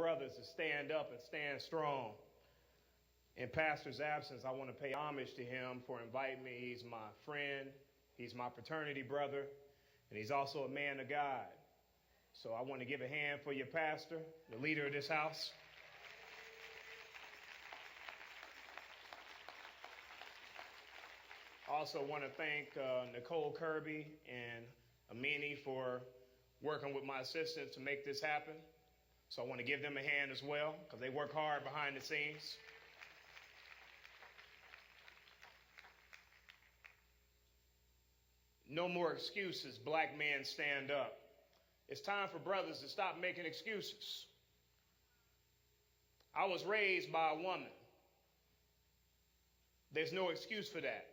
brothers to stand up and stand strong. In Pastor's absence, I want to pay homage to him for inviting me. He's my friend, he's my fraternity brother, and he's also a man of God. So I want to give a hand for your pastor, the leader of this house. I also want to thank Nicole Kirby and Amini for working with my assistants to make this happen. So I want to give them a hand as well, because they work hard behind the scenes. No more excuses, black men stand up. It's time for brothers to stop making excuses. I was raised by a woman. There's no excuse for that.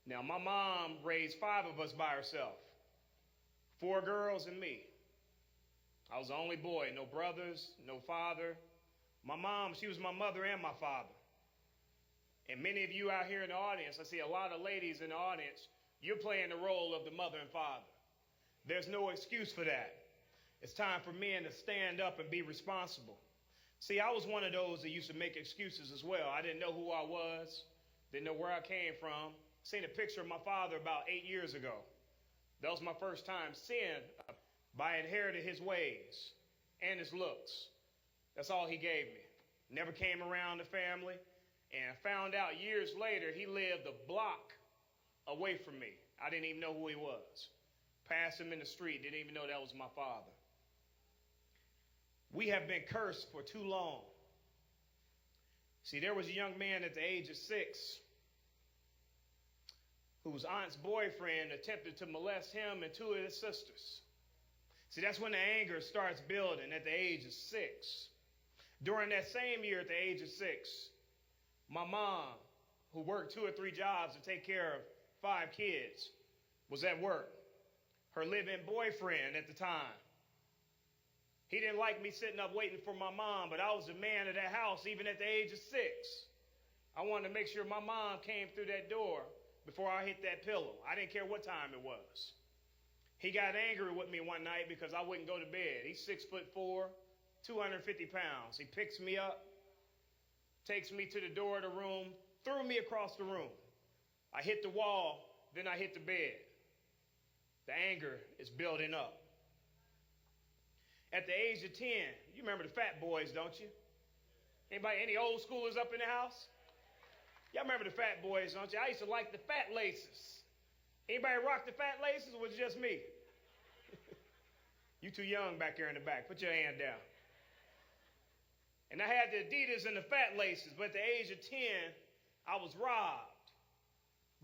Now, my mom raised 5 of us by herself, 4 girls and me. I was the only boy, no brothers, no father. My mom, she was my mother and my father. And many of you out here in the audience, I see a lot of ladies in the audience, you're playing the role of the mother and father. There's no excuse for that. It's time for men to stand up and be responsible. See, I was one of those that used to make excuses as well. I didn't know who I was, didn't know where I came from. Seen a picture of my father about 8 years ago. That was my first time seeing him. I inherited his ways and his looks. That's all he gave me. Never came around the family, and found out years later he lived a block away from me. I didn't even know who he was. Passed him in the street, didn't even know that was my father. We have been cursed for too long. See, there was a young man at the age of 6 whose aunt's boyfriend attempted to molest him and 2 of his sisters. See, that's when the anger starts building at the age of 6. During that same year at the age of 6, my mom, who worked 2 or 3 jobs to take care of 5 kids, was at work. Her live-in boyfriend at the time, he didn't like me sitting up waiting for my mom, but I was the man of that house even at the age of 6. I wanted to make sure my mom came through that door before I hit that pillow. I didn't care what time it was. He got angry with me one night because I wouldn't go to bed. He's 6'4", 250 pounds. He picks me up, takes me to the door of the room, threw me across the room. I hit the wall, then I hit the bed. The anger is building up. At the age of 10, you remember the Fat Boys, don't you? Anybody, any old schoolers up in the house? Y'all remember the Fat Boys, don't you? I used to like the fat laces. Anybody rock the fat laces, or was it just me? You too young back here in the back. Put your hand down. And I had the Adidas and the fat laces, but at the age of 10, I was robbed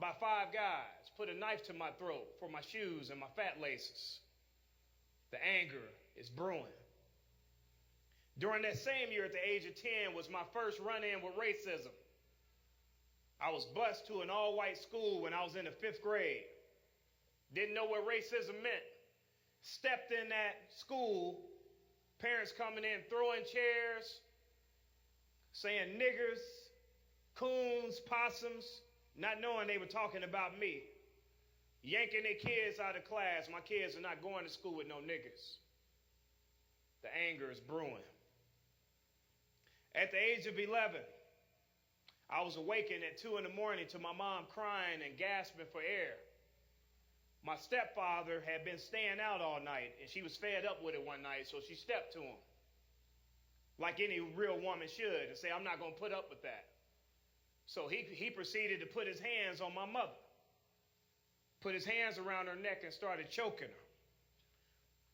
by 5 guys, put a knife to my throat for my shoes and my fat laces. The anger is brewing. During that same year at the age of 10 was my first run-in with racism. I was bused to an all-white school when I was in the 5th grade. Didn't know what racism meant. Stepped in that school, parents coming in, throwing chairs, saying niggers, coons, possums, not knowing they were talking about me. Yanking their kids out of class. My kids are not going to school with no niggers. The anger is brewing. At the age of 11, I was awakened at 2 in the morning to my mom crying and gasping for air. My stepfather had been staying out all night, and she was fed up with it one night, so she stepped to him, like any real woman should, and say, I'm not going to put up with that. So he proceeded to put his hands on my mother, put his hands around her neck and started choking her.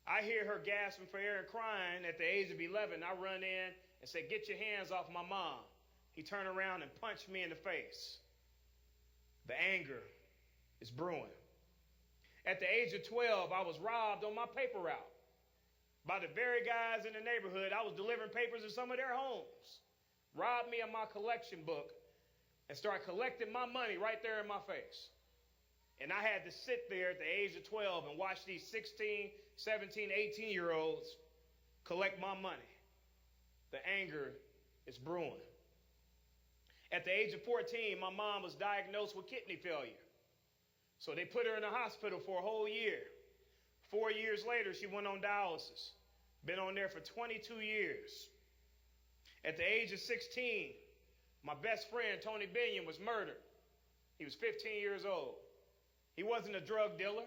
I hear her gasping for air and crying. At the age of 11, I run in and say, get your hands off my mom. He turned around and punched me in the face. The anger is brewing. At the age of 12, I was robbed on my paper route by the very guys in the neighborhood. I was delivering papers to some of their homes. Robbed me of my collection book and started collecting my money right there in my face. And I had to sit there at the age of 12 and watch these 16, 17, 18-year-olds collect my money. The anger is brewing. At the age of 14, my mom was diagnosed with kidney failure. So they put her in the hospital for a whole year. 4 years later, she went on dialysis. Been on there for 22 years. At the age of 16, my best friend, Tony Binion, was murdered. He was 15 years old. He wasn't a drug dealer.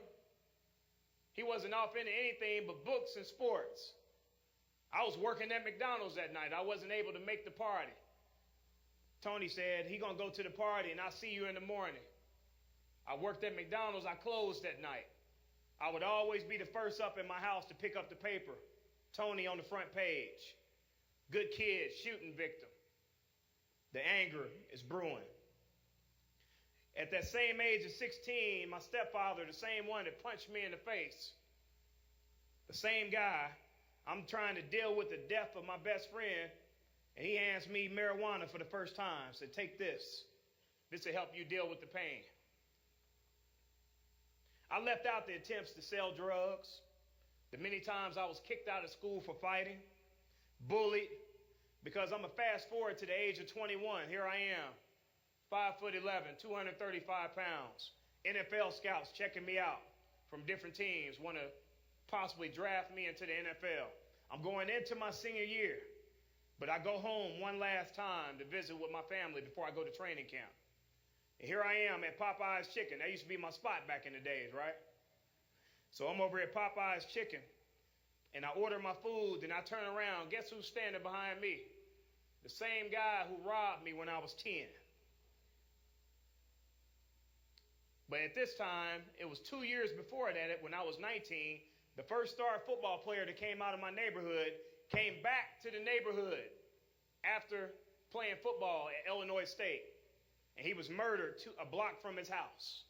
He wasn't off into anything but books and sports. I was working at McDonald's that night. I wasn't able to make the party. Tony said, "He's going to go to the party and I'll see you in the morning." I worked at McDonald's. I closed that night. I would always be the first up in my house to pick up the paper. Tony on the front page. Good kid, shooting victim. The anger is brewing. At that same age of 16, my stepfather, the same one that punched me in the face, the same guy, I'm trying to deal with the death of my best friend, and he hands me marijuana for the first time. Said, "Take this. This will help you deal with the pain." I left out the attempts to sell drugs, the many times I was kicked out of school for fighting, bullied, because I'm a fast forward to the age of 21. Here I am, 5'11", 235 pounds. NFL scouts checking me out from different teams, want to possibly draft me into the NFL. I'm going into my senior year, but I go home one last time to visit with my family before I go to training camp. And here I am at Popeye's Chicken. That used to be my spot back in the days, right? So I'm over at Popeye's Chicken, and I order my food, and I turn around. Guess who's standing behind me? The same guy who robbed me when I was 10. But at this time, it was 2 years before that, when I was 19, the first star football player that came out of my neighborhood came back to the neighborhood after playing football at Illinois State. And he was murdered a block from his house.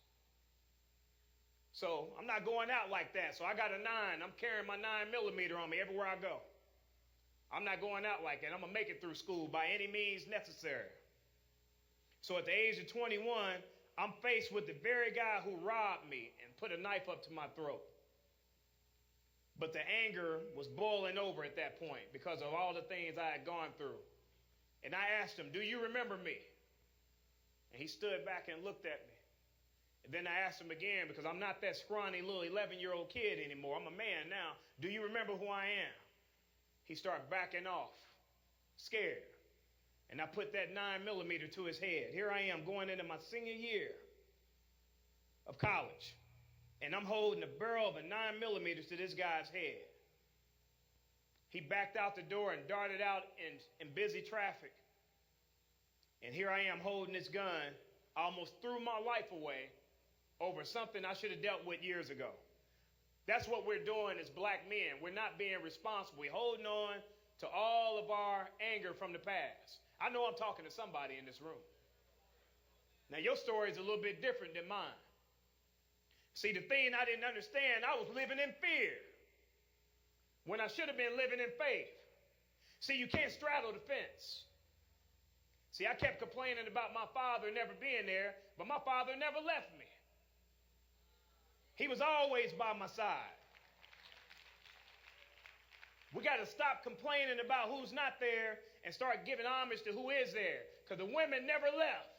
So I'm not going out like that. So I got a 9. I'm carrying my 9mm on me everywhere I go. I'm not going out like that. I'm going to make it through school by any means necessary. So at the age of 21, I'm faced with the very guy who robbed me and put a knife up to my throat. But the anger was boiling over at that point because of all the things I had gone through. And I asked him, "Do you remember me?" And he stood back and looked at me. And then I asked him again, because I'm not that scrawny little 11-year-old kid anymore. I'm a man now. "Do you remember who I am?" He started backing off, scared. And I put that 9mm to his head. Here I am going into my senior year of college. And I'm holding the barrel of a 9mm to this guy's head. He backed out the door and darted out in busy traffic. And here I am holding this gun. I almost threw my life away over something I should have dealt with years ago. That's what we're doing as black men. We're not being responsible. We're holding on to all of our anger from the past. I know I'm talking to somebody in this room. Now, your story is a little bit different than mine. See, the thing I didn't understand, I was living in fear when I should have been living in faith. See, you can't straddle the fence. See, I kept complaining about my father never being there, but my father never left me. He was always by my side. We got to stop complaining about who's not there and start giving homage to who is there, because the women never left.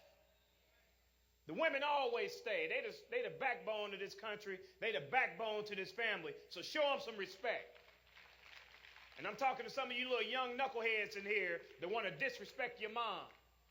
The women always stay. They the backbone of this country. They the backbone to this family. So show them some respect. And I'm talking to some of you little young knuckleheads in here that want to disrespect your mom.